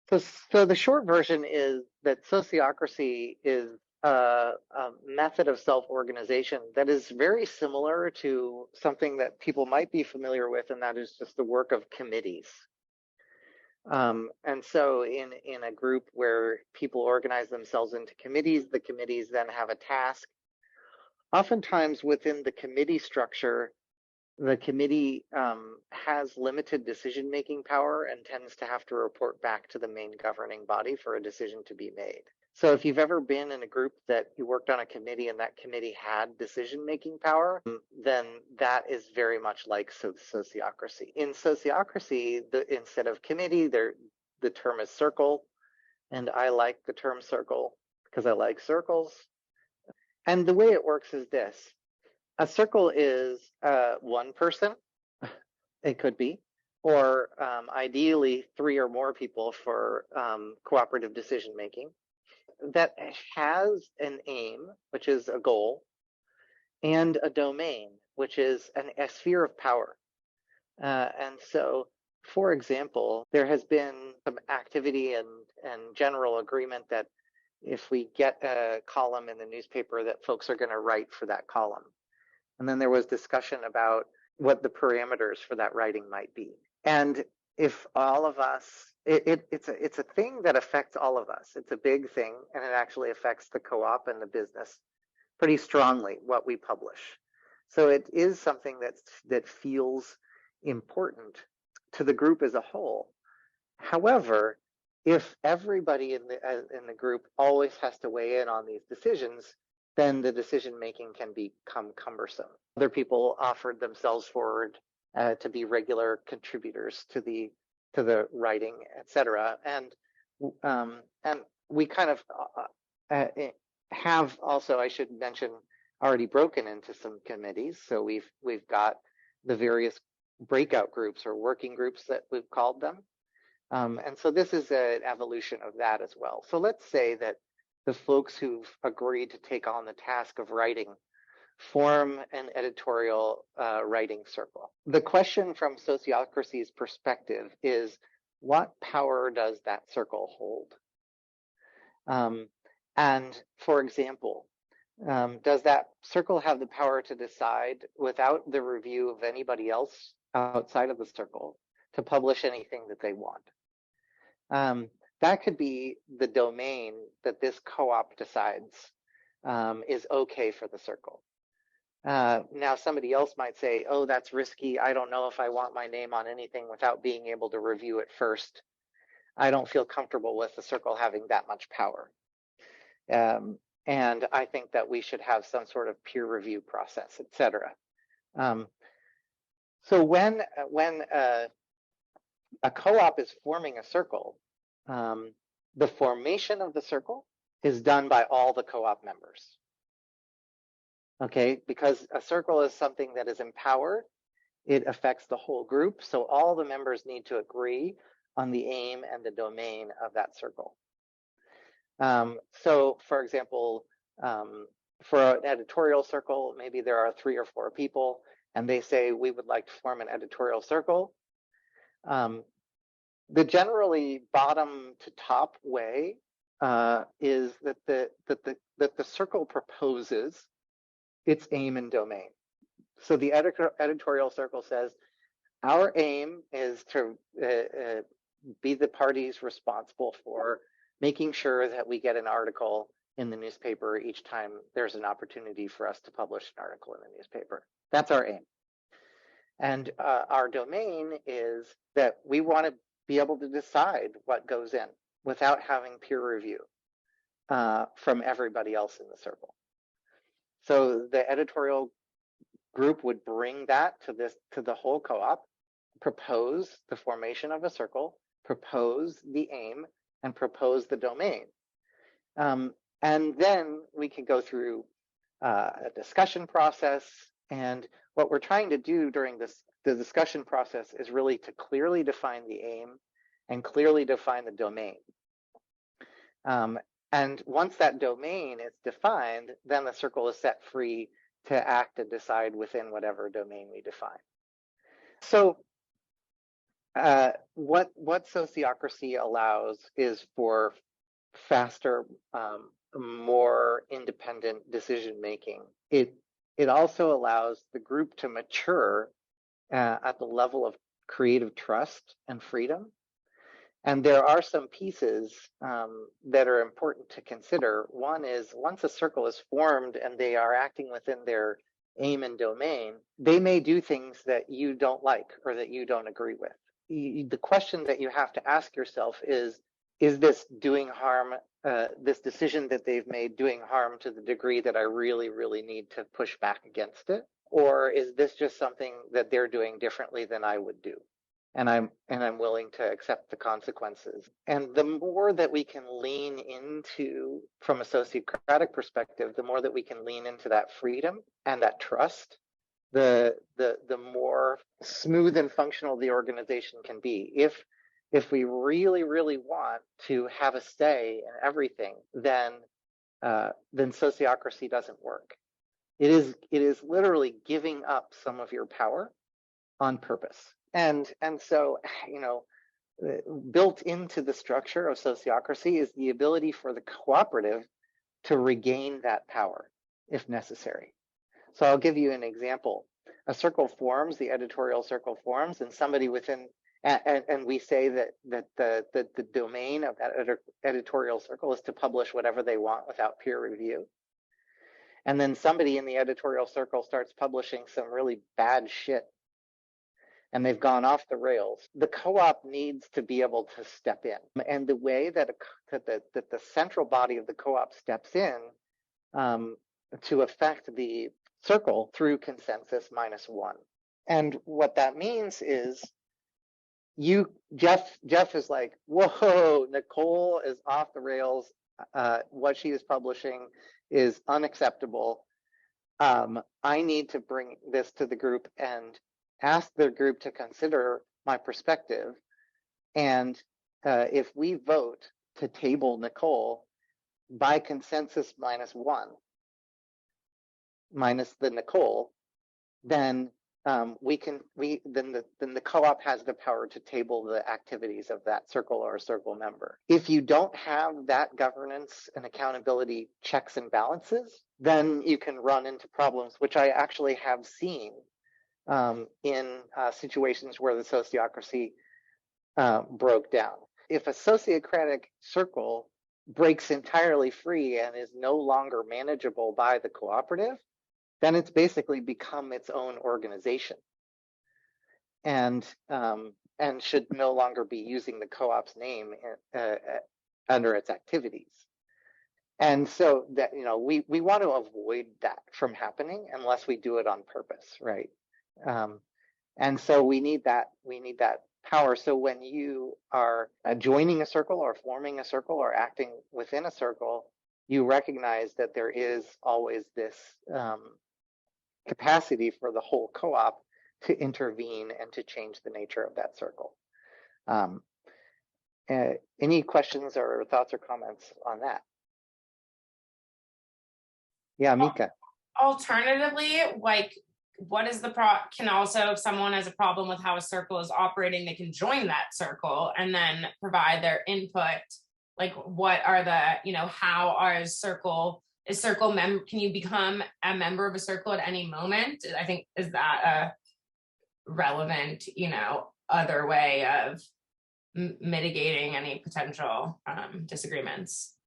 So the short version is that sociocracy is a method of self-organization that is very similar to something that people might be familiar with, and that is just the work of committees. And so in a group where people organize themselves into committees, the committees then have a task. Oftentimes within the committee structure, the committee has limited decision-making power and tends to have to report back to the main governing body for a decision to be made. So if you've ever been in a group that you worked on a committee and that committee had decision-making power, then that is very much like sociocracy. In sociocracy, instead of committee, the term is circle, and I like the term circle because I like circles. And the way it works is this. A circle is one person, it could be, or ideally 3 or more people for cooperative decision making, that has an aim, which is a goal, and a domain, which is a sphere of power. And so, for example, there has been some activity and general agreement that if we get a column in the newspaper that folks are going to write for that column. And then there was discussion about what the parameters for that writing might be. And if all of us, it's a thing that affects all of us. It's a big thing, and it actually affects the co-op and the business pretty strongly, what we publish. So it is something that feels important to the group as a whole. However, if everybody in the group always has to weigh in on these decisions, then the decision making can become cumbersome. Other people offered themselves forward to be regular contributors to the writing, etc. And we kind of have also, I should mention, already broken into some committees. So we've got the various breakout groups or working groups that we've called them. And so this is an evolution of that as well. So let's say that the folks who've agreed to take on the task of writing form an editorial writing circle. The question from Sociocracy's perspective is, what power does that circle hold? And for example, does that circle have the power to decide, without the review of anybody else outside of the circle, to publish anything that they want? That could be the domain that this co-op decides is okay for the circle. Now, somebody else might say, oh, that's risky. I don't know if I want my name on anything without being able to review it first. I don't feel comfortable with the circle having that much power. And I think that we should have some sort of peer review process, etc. So when a co-op is forming a circle, the formation of the circle is done by all the co-op members. Okay, because a circle is something that is empowered, it affects the whole group, so all the members need to agree on the aim and the domain of that circle. So, for example, for an editorial circle, maybe there are 3 or 4 people, and they say, we would like to form an editorial circle. The generally bottom to top way is that the circle proposes its aim and domain. So the editorial circle says, our aim is to be the parties responsible for making sure that we get an article in the newspaper each time there's an opportunity for us to publish an article in the newspaper. That's our aim. And our domain is that we want to be able to decide what goes in without having peer review from everybody else in the circle. So the editorial group would bring that to the whole co-op, propose the formation of a circle, propose the aim, and propose the domain. And then we can go through a discussion process. And what we're trying to do during the discussion process is really to clearly define the aim and clearly define the domain. And once that domain is defined, then the circle is set free to act and decide within whatever domain we define. So What sociocracy allows is for faster, more independent decision making. It also allows the group to mature at the level of creative trust and freedom. And there are some pieces that are important to consider. One is once a circle is formed and they are acting within their aim and domain, they may do things that you don't like or that you don't agree with. The question that you have to ask yourself is this doing harm, this decision that they've made doing harm to the degree that I really, really need to push back against it? Or is this just something that they're doing differently than I would do? And I'm willing to accept the consequences. And the more that we can lean into, from a sociocratic perspective, the more that we can lean into that freedom and that trust, the more smooth and functional the organization can be. If we really, really want to have a say in everything, then sociocracy doesn't work. It is literally giving up some of your power on purpose. And so, built into the structure of sociocracy is the ability for the cooperative to regain that power if necessary. So I'll give you an example. A circle forms, the editorial circle forms, and somebody within, and we say that the domain of that editorial circle is to publish whatever they want without peer review. And then somebody in the editorial circle starts publishing some really bad shit, and they've gone off the rails. The co-op needs to be able to step in. And the way that the central body of the co-op steps in to affect the circle through consensus -1. And what that means is Jeff is like, whoa, Nicole is off the rails. What she is publishing is unacceptable. I need to bring this to the group and ask the group to consider my perspective. And if we vote to table Nicole by consensus -1, minus the Nicole, then the co-op has the power to table the activities of that circle or circle member. If you don't have that governance and accountability checks and balances, then you can run into problems, which I actually have seen in situations where the sociocracy broke down. If a sociocratic circle breaks entirely free and is no longer manageable by the cooperative, then it's basically become its own organization, and should no longer be using the co-op's name under its activities. And so that we want to avoid that from happening unless we do it on purpose, right? And so we need that power. So when you are joining a circle or forming a circle or acting within a circle, you recognize that there is always this capacity for the whole co-op to intervene and to change the nature of that circle. Any questions or thoughts or comments on that? Yeah, Mika. Alternatively, like, what is can also, if someone has a problem with how a circle is operating, they can join that circle and then provide their input. Like, what are the, how are can you become a member of a circle at any moment? I think, is that a relevant, other way of mitigating any potential disagreements?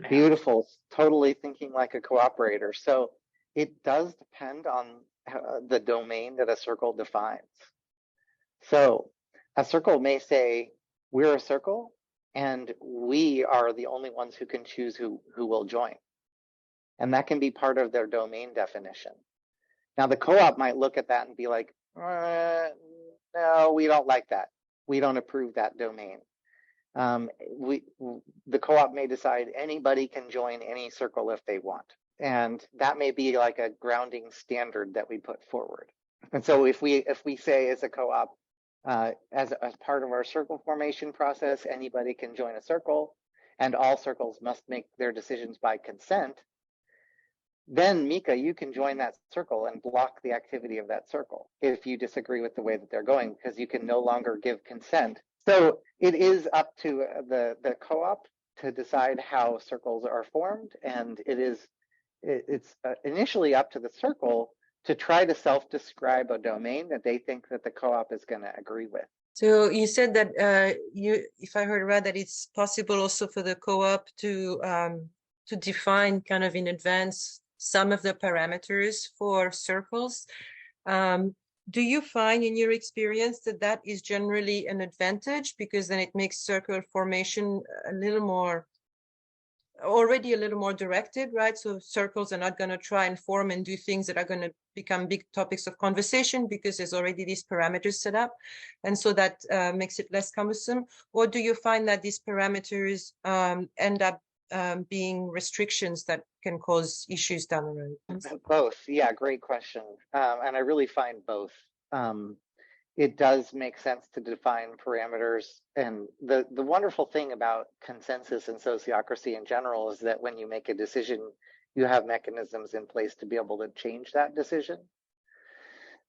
Beautiful. Totally thinking like a cooperator. So it does depend on the domain that a circle defines. So a circle may say, we're a circle and we are the only ones who can choose who will join. And that can be part of their domain definition. Now the co-op might look at that and be like, no, we don't like that. We don't approve that domain. The co-op may decide anybody can join any circle if they want. And that may be like a grounding standard that we put forward. And so if we say as a co-op, as part of our circle formation process, anybody can join a circle and all circles must make their decisions by consent, then Mika, you can join that circle and block the activity of that circle if you disagree with the way that they're going, because you can no longer give consent. So it is up to the co-op to decide how circles are formed, and it's initially up to the circle to try to self-describe a domain that they think that the co-op is going to agree with. So you said that if I heard right, that it's possible also for the co-op to define kind of in advance some of the parameters for circles. Do you find in your experience that that is generally an advantage, because then it makes circle formation already a little more directed, right? So circles are not going to try and form and do things that are going to become big topics of conversation because there's already these parameters set up. And so that makes it less cumbersome. Or do you find that these parameters end up being restrictions that can cause issues down the road? Both. Yeah, great question. And I really find both. It does make sense to define parameters. And the wonderful thing about consensus and sociocracy in general is that when you make a decision, you have mechanisms in place to be able to change that decision.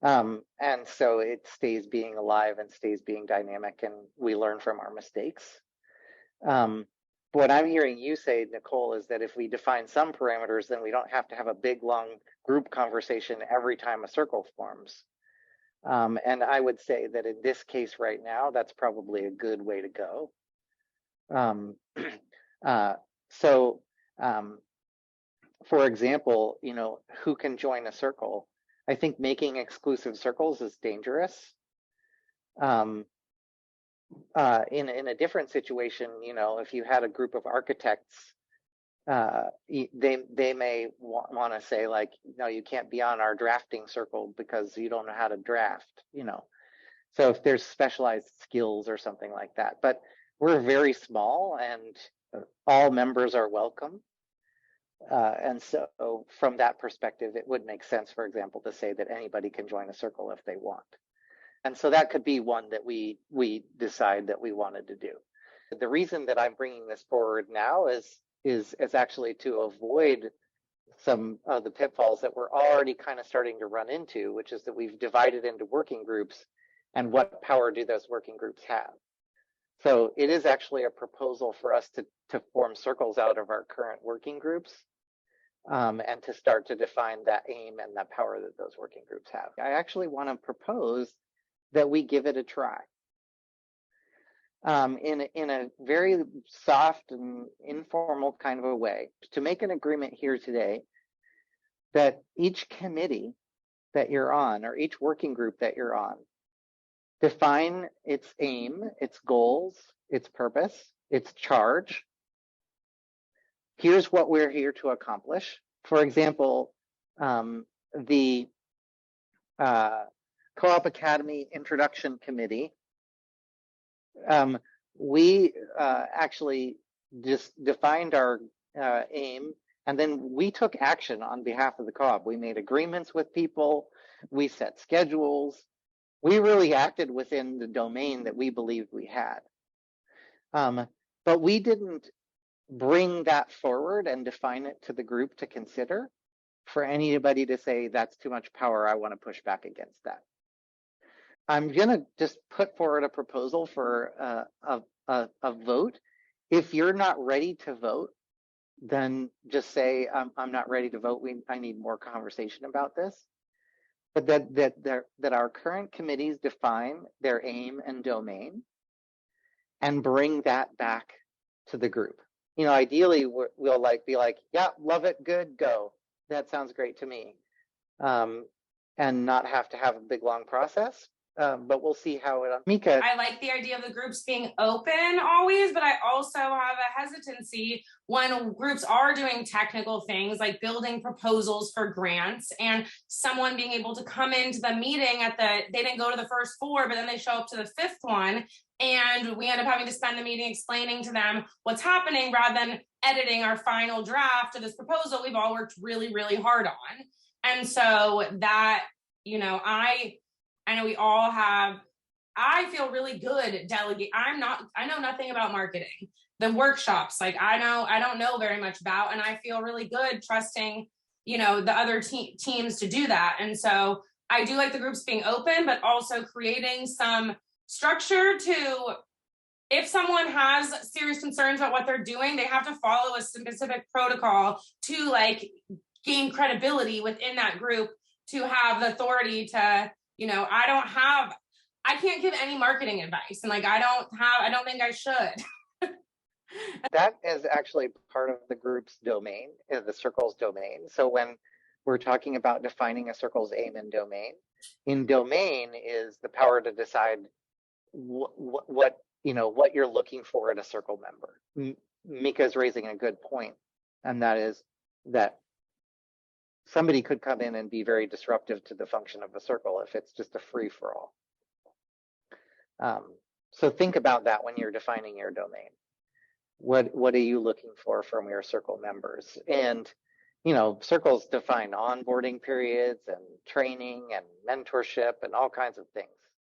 And so it stays being alive and stays being dynamic, and we learn from our mistakes. What I'm hearing you say, Nicole, is that if we define some parameters, then we don't have to have a big, long group conversation every time a circle forms. And I would say that in this case right now, that's probably a good way to go. For example, who can join a circle? I think making exclusive circles is dangerous. In a different situation, if you had a group of architects, they may want to say, like, no, you can't be on our drafting circle because you don't know how to draft, So if there's specialized skills or something like that, but we're very small and all members are welcome. And so from that perspective, it would make sense, for example, to say that anybody can join a circle if they want. And so that could be one that we decide that we wanted to do. The reason that I'm bringing this forward now is actually to avoid some of the pitfalls that we're already kind of starting to run into, which is that we've divided into working groups, and what power do those working groups have? So it is actually a proposal for us to form circles out of our current working groups, and to start to define that aim and that power that those working groups have. I actually want to propose that we give it a try. In a very soft and informal kind of a way, to make an agreement here today that each committee that you're on, or each working group that you're on, define its aim, its goals, its purpose, its charge. Here's what we're here to accomplish. For example, the Co-op Academy Introduction Committee, we actually just defined our aim, and then we took action on behalf of the co-op. We made agreements with people, we set schedules, we really acted within the domain that we believed we had. But we didn't bring that forward and define it to the group to consider for anybody to say, that's too much power, I want to push back against that. I'm going to just put forward a proposal for a vote. If you're not ready to vote, then just say, I'm not ready to vote. I need more conversation about this. But that our current committees define their aim and domain and bring that back to the group. Ideally, we'll be like, yeah, love it, good, go. That sounds great to me. And not have to have a big, long process. But we'll see how it. Mika. I like the idea of the groups being open always, but I also have a hesitancy when groups are doing technical things like building proposals for grants, and someone being able to come into the meeting they didn't go to the first 4, but then they show up to the 5th one, and we end up having to spend the meeting explaining to them what's happening rather than editing our final draft of this proposal we've all worked really, really hard on. And so that, I know we all have, I feel really good delegate. I know nothing about marketing. The workshops, I don't know very much about, and I feel really good trusting the other teams to do that. And so I do like the groups being open, but also creating some structure to, if someone has serious concerns about what they're doing, they have to follow a specific protocol to like gain credibility within that group, to have the authority to, I can't give any marketing advice, and like I don't think I should. That is actually part of the group's domain, is the circle's domain. So when we're talking about defining a circle's aim and domain, in domain is the power to decide what you're looking for in a circle member. Mika is raising a good point, and that is that somebody could come in and be very disruptive to the function of a circle if it's just a free-for-all. So think about that when you're defining your domain. What are you looking for from your circle members? And circles define onboarding periods and training and mentorship and all kinds of things.